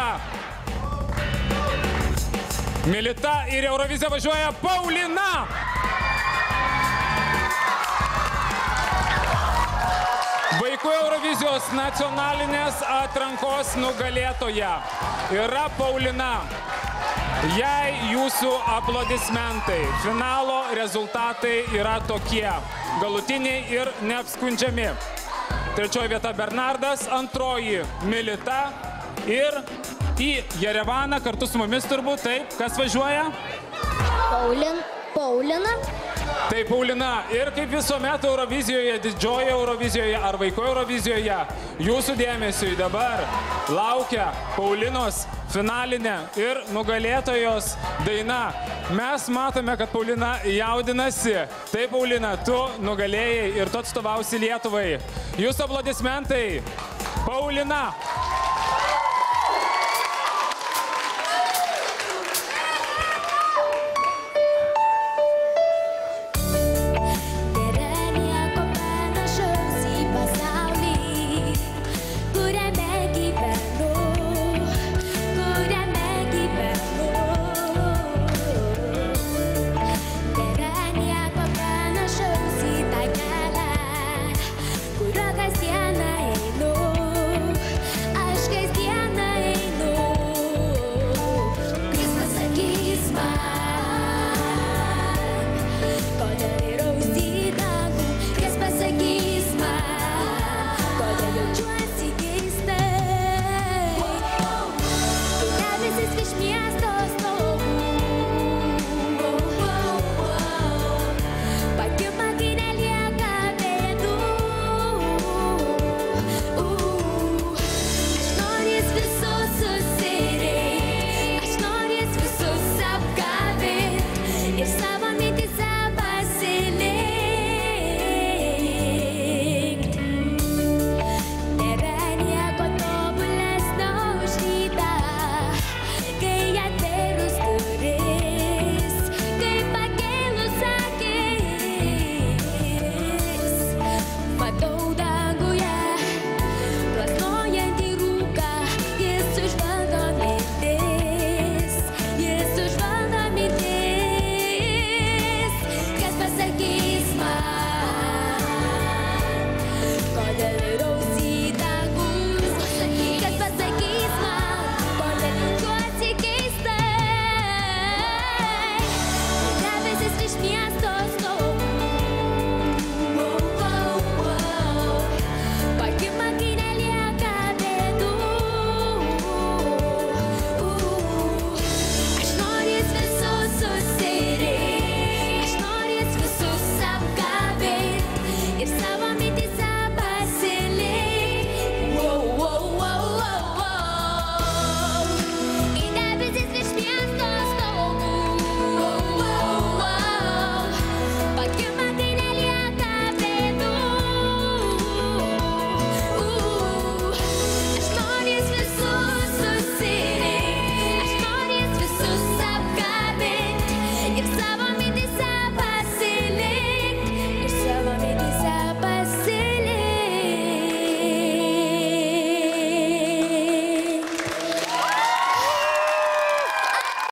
Milita. Milita ir Euroviziją važiuoja Paulina. Vaikų Eurovizijos nacionalinės atrankos nugalėtoja yra Paulina. Jai jūsų aplodismentai. Finalo rezultatai yra tokie. Galutiniai ir neapskundžiami. Trečioji vieta Bernardas, antroji Milita ir į Jerevaną kartu su mumis turbūt. Taip, kas važiuoja? Paulina. Tai Paulina. Ir kaip visuomet Eurovizijoje, didžioje Eurovizijoje ar vaikų Eurovizijoje, jūsų dėmesiui dabar laukia Paulinos finalinė ir nugalėtojos daina. Mes matome, kad Paulina jaudinasi. Tai Paulina, tu nugalėjai ir tu atstovausi Lietuvai. Jūsų aplodismentai. Paulina.